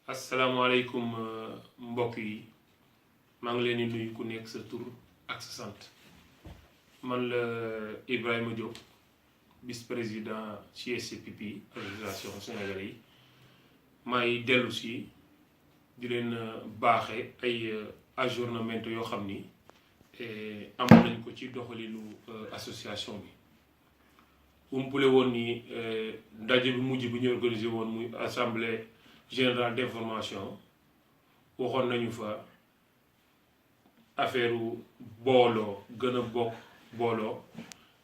asalaamaaleykum mbokk yi maa ngi leen di nuyu ku nekk sa tur ak sa sant man la Ibrahima Diop vice-président ci SCPP association sénégalais yi may dellu si di leen baaxe ay ajournement yoo xam ni amoon nañ ko ci doxalinu association bi umpule woon ni ndaje bi mujj bi ñu organisé woon muy assemblée générale d'information waxoon nañu fa affaire booloo gën a bokk booloo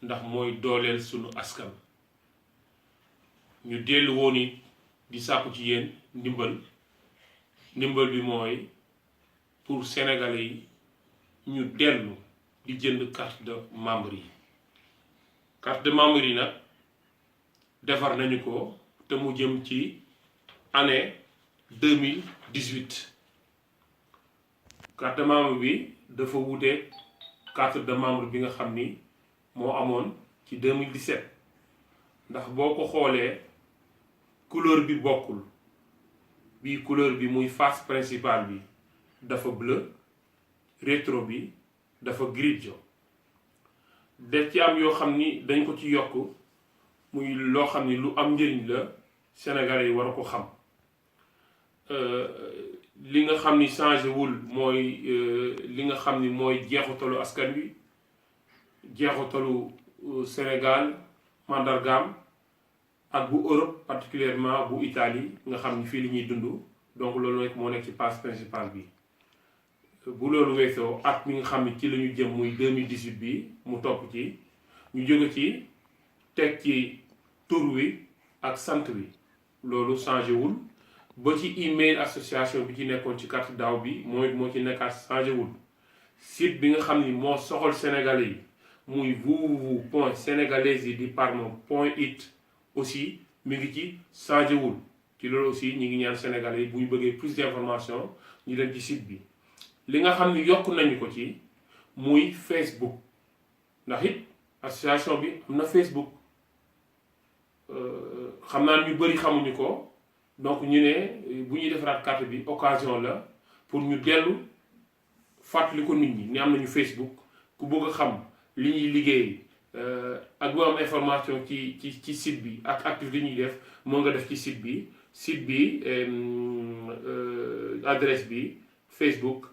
ndax mooy dooleel sunu askan ñu dellu woon it di sàkku ci yéen ndimbal bi mooy pour sénégalais yi ñu dellu di jënd carte de membre yi carte de membre yi nag defar nañu ko te mu jëm ci année 2018 carte de membre bi dafa wute carte de membre bi nga xam ni moo amoon ci 2017 ndax boo ko xoolee couleur bi bokkul bii couleur bi muy face principale bi dafa bleu rétro bi dafa grigio def ci am yoo xam ni dañ ko ci yokk muy loo xam ni lu am njëriñ la Sénégalais yi war a ko xam li nga xam ni changé wul mooy li nga xam ni mooy jeexutalu askan wi jeexutalu Sénégal mandargaam ak bu Europe particulièrement bu Italie nga xam ni fii li ñuy dund donc loolu rek moo nekk ci page principale bi bu loolu weesoo at mi nga xam ni ci la ñu jëm muy 2018 bi mu topp ci ñu jóge ci teg ci tur wi ak sant wi loolu changé wul ba ci email association bi ci nekkoon ci carte daaw bi moo ci nekkaat changé wul site bi nga xam ni moo soxal sénégalais yi muy www.sénégalaisedparma.it aussi mi ngi ci changé wul ci loolu aussi ñi ngi ñaan sénégalais yi bu ñu bëggee plus d'information ñu dem ci site bi li nga xam ni yokk nañu ko ci muy Facebook ndax it association bi am na Facebook xam naa ñu bëri xamuñu ko donc ñu ne bu ñuy defaraat carte bi occasion la pour ñu dellu fàttali ko nit ñi ni am nañu Facebook ku bëgg a xam li ñuy liggéey ak bu am information ci site bi ak activité ñuy def moo nga def ci site bi adresse bi Facebook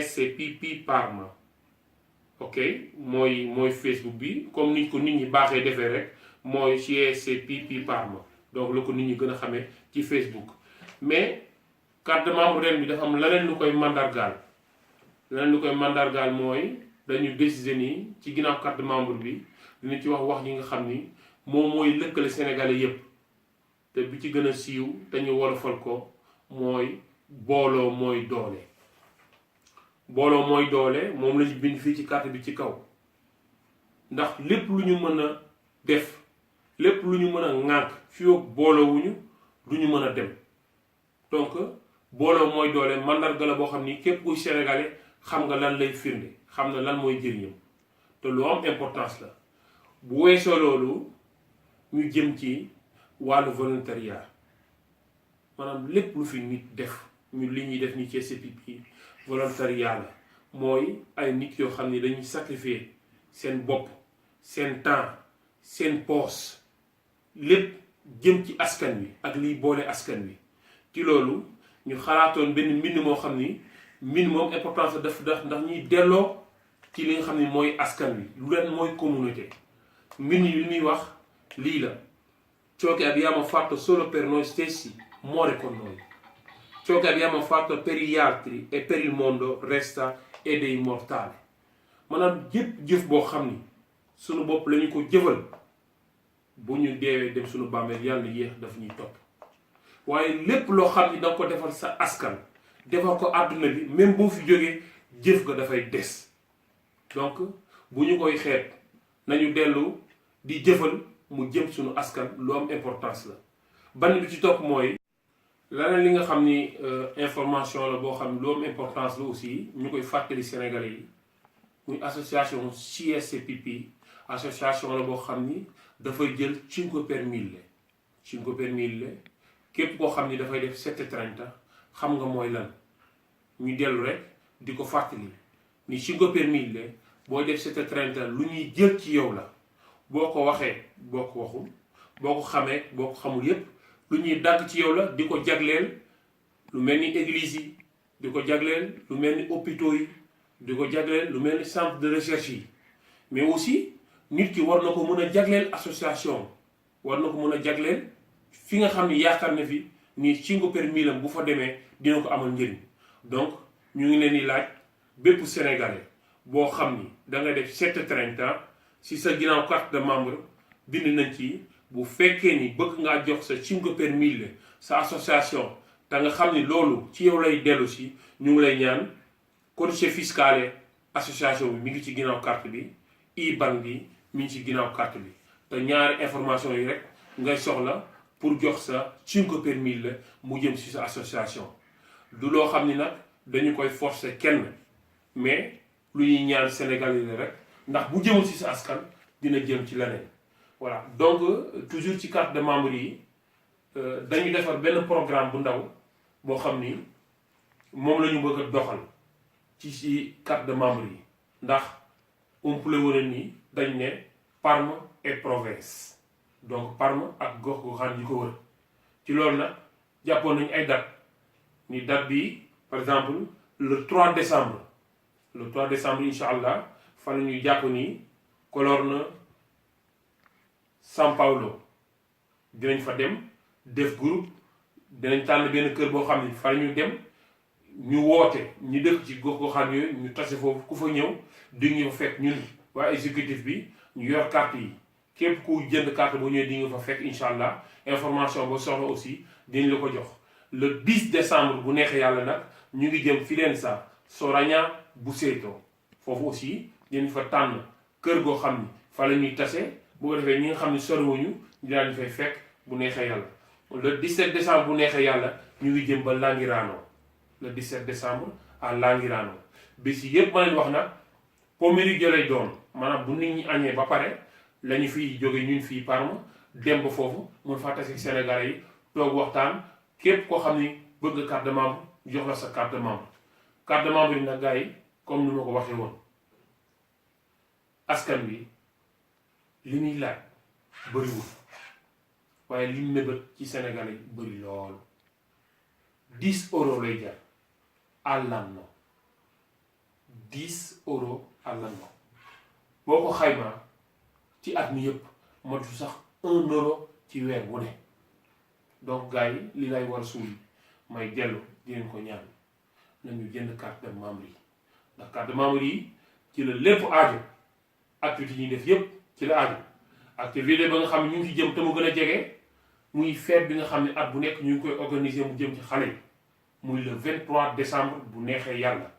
www.facebook.com/cscpp-parma ok mooy Facebook bi comme niñ ko nit ñi baaxee defee rek mooy cscpp-parma donc la ko nit ñi gën a xamee ci Facebook mais carte de membre ren bi dafa am leneen lu koy mandargaal mooy dañu décider nii ci ginnaaw carte de membre bi dina ci wax yi nga xam ni moom mooy lëkkale sénégalais yépp te bi ci gën a siiw dañu wolofal ko mooy booloo mooy doole moom lañu bind fii ci carte bi ci kaw ndax lépp lu ñu mën a def lépp lu ñu mën a ŋànk fii ak booloowuñu du ñu mën a dem donc booloo mooy doole mandarga la boo xam ni képp kuy sénégalais xam nga lan lay firnde xam na lan mooy njëriñam te lu am importance la bu weesoo loolu ñu jëm ci wàllu volontariat maanaam lépp lu fi nit def ñu li ñuy def ni ci SCPP volontariat la mooy ay nit yoo xam ni dañuy sacrifier seen bopp seen temps seen poos lépp jëm ci askan wi ak liy boole askan wi ci loolu ñu xalaatoon benn mbind moo xam ni mbind moom importance la def ndax ñuy delloo ci li nga xam ni mooy askan wi lu leen mooy communauté mbind yi li muy wax lii la ciò che abbiamo fatto solo per noi stessi muore con noi. Ciò che abbiamo fatto per gli altri e per il mondo resta ed è immortale. maanaam jëf boo xam ni sunu bopp lañu ko jëfal bu ñu deewee dem sunu bàmmeel yàlla yéex daf ñuy topp waaye lépp loo xam ni danga ko defal sa askan defal ko àdduna bi même boo fi jógee jëf ga dafay des donc bu ñu koy xeet nañu dellu di jëfal mu jëm suñu askan lu am importance la ban bi ci topp mooy leneen li nga xam ni information la boo xam ni lu am importance la aussi ñu koy fàttali Sénégalais yi muy association CSCPP association la boo xam ni dafay jël 5 per 1000 5 per 1000 képp koo xam ni dafay def 7,30 xam nga mooy lan ñu dellu rek di ko fàttali ni 5 per 1000 boo def 7,30 lu ñuy jël ci yow la boo ko waxee boo ko waxul boo ko xamee boo ko xamul yépp lu ñuy dagg ci yow la di ko jagleel lu mel ni église yi di ko jagleel lu mel ni hôpitaux yi di ko jagleel lu mel ni centre de recherche yi mais aussi nit ki war na ko mën a jagleel association war na ko mën a jagleel fi nga xam ni yaakaar na fi ni 5 per 1000 bu fa demee dina ko amal njëriñ donc ñu ngi leen di laaj bépp sénégalais boo xam ni da nga def 7,30 si sa ginnaaw carte de membre bind nañ ci bu fekkee ni bëgg ngaa jox sa 5 per 1000 sa association te nga xam ni loolu ci yow lay dellu si ñu ngi lay ñaan codice fiscale association bi mi ngi ci ginnaaw carte bi IBAN bi mi ngi ci ginnaaw carte bi te ñaari information yi rek ngay soxla pour jox sa 5 per 1000 mu jëm ci sa association du loo xam ni nag dañu koy forcer kenn mais lu ñuy ñaan Sénégal yi la rek ndax bu jëmul ci sa askan dina jëm ci leneen voilà donc toujours ci carte de membre yi dañu defar benn programme bu ndaw boo xam ni moom la ñu bëgg a doxal ci carte de membre yi ndax umpule wane ni dañ ne Parme et province donc Parme ak gox goxaan yi ko wër ci loolu nag jàppoon nañu ay date ni date bi par exemple le 3 décembre incha allah fa la ñuy jàpp ni Colorno São Paulo dinañ fa dem def groupe dinañ tànn benn kër boo xam ni fa la ñu dem ñu woote ñu dëkk ci gox goxaan yooyu ñu tase foofu ku fa ñëw di nga fa fekk ñun waa exécutif bi ñu yor carte yi képp ku jënd carte bu ñëwee di nga fa fekk incha allah information ba soxla aussi dinañ la ko jox le 10 décembre bu neexee yàlla nag ñu ngi jëm Firenze Soragna Busseto foofu aussi dinañ fa tànn kër goo xam ni fa la ñuy tase bu ko defee ñi nga xam ni soriwuñu ñu daal di fay fekk bu neexee yàlla le 17 décembre bu neexee yàlla ñu ngi jëm ba Langhirano le 17 décembre à Langhirano bés yi yépp ma leen wax nag pomeriggio lay doon maanaam bu nit ñi añee ba pare la ñu fiy jóge ñun fii Parme dem ba foofu mun faa tase Sénégalais yi toog waxtaan képp koo xam ni bëgg carte de membre jox la sa carte de membre yi nag gars yi comme ni ma ko waxee woon askan bi li ñuy laaj bëriwul waaye li ñu mébét ci Sénégalais yi bëri lool 10 euros lay jar à l'anno 10 euros à l'anno boo ko xaymaa ci at mi yëpp matu sax 1 euro ci weer wu ne donc gars yi li lay war a suul may dellu di leen ko ñaan nañu jënd carte de membre yi ndax carte de membre yi ci la lépp aaju activité yi ñuy def yépp ci la aaju activité ba nga xam ne ñu ngi ci jëm te mu gën a jege muy fête bi nga xam ne at bu nekk ñu ngi koy organiser mu jëm ci xale yi muy le 23 décembre bu neexee yàlla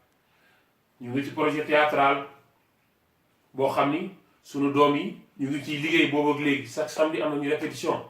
ñu ngi ci projet théâtral boo xam ni sunu doom yi ñu ngi ciy liggéey boobu ak léegi chaque samedi am nañu répétition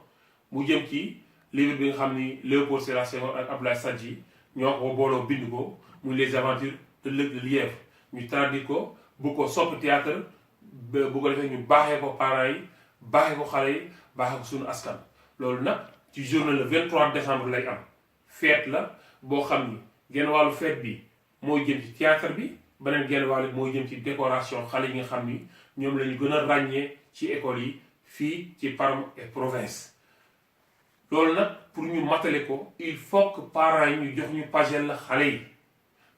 mu jëm ci livre bi nga xam ni Léopold Sédar Senghor ak Abdoulaye Sadji ñoo ko booloo bind ko muy les aventures de Luc de Lièvre ñu traduit ko bu ko sopp théâtre bu ko defee ñu baaxee ko parents yi baaxee ko xale yi baaxee ko sunu askan loolu nag ci journée le 23 décembre lay am fête la boo xam ni genn wàllu fête bi mooy jëm ci théâtre bi beneen genn wàllu mooy jëm ci décoration xale yi nga xam ni ñoom la ñu gën a ràññee ci école yi fii ci Parme et province loolu nag pour ñu matale ko il faut que parents yi ñu jox ñu pagelle la xale yi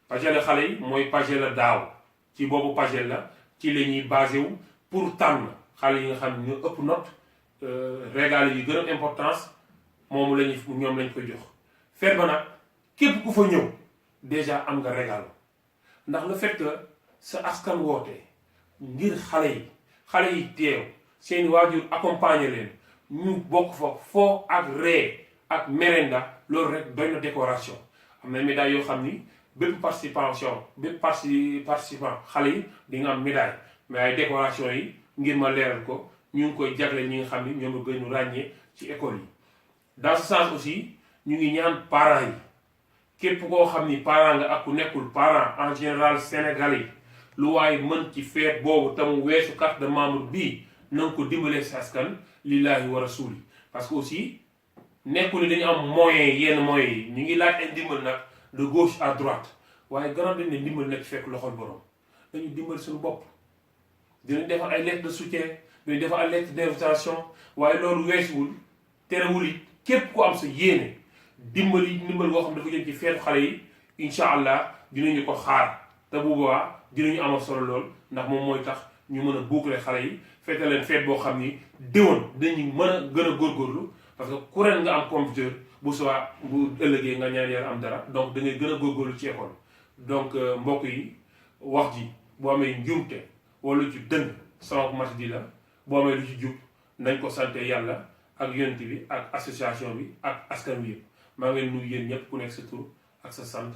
pagelle la xale yi mooy pagelle la daaw ci boobu pagelle la ci la ñuy basé wu pour tànn xale yi nga xam ne ñoo ëpp note régal yi gën a importance moom lañu ñoom lañ koy jox feet ba nag képp ku fa ñëw déjà am nga régal ndax le fait que sa askan woote ngir xale yi teew seeni waajur accompagner leen ñu bokk fa foo ak ree ak merenda loolu rek doy na décoration am na médaille yoo xam ni bépp participant xale yi di nga am médaille mais ay décoration yi ngir ma leeral ko ñu ngi koy jagle ñi nga xam ni ñoom la gën a ràññee ci école yi dans ce sens aussi ñu ngi ñaan parents yi képp koo xam ni parent nga ak ku nekkul parent en général sénégalais lu waaye mën ci feet boobu te mu weesu carte de membre bii na nga ko dimbalee sa askan lillahi wa rasuli parce que aussi nekkul ni dañu am moyen yenn moyens yi ñu ngi laaj ay ndimbal nag de gauche à droite waaye gannaaw dañ ne ndimbal nekk fekk loxol borom dañu dimbal suñu bopp dinañ defar ay lettres de soutien dinañ defar ay lettres d'invitation waaye loolu weesuwul terewul it képp ku am sa yéene ndimbal boo xam dafa jëm ci feetu xale yi incha allah dinañu ko xaar te bu boobaa dinañu amal solo lool ndax moom mooy tax ñu mën a boucler xale yi feete leen feet boo xam ni déwoon dañu mën a gën a góorgóorlu parce que ku ren nga am computer bu soit bu ëllëgee nga ñaan yàlla am dara donc da ngay gën a góorgóorlu ci école donc mbokk yi wax ji boo amee njuumte wala lu ci dëng sama mat di la boo amee lu ci jub nañ ko sante yàlla ak yonent bi ak association bi ak askan wi yëpp maa ngi leen nuyu yéen ñëpp ku nekk sa tur ak sa sant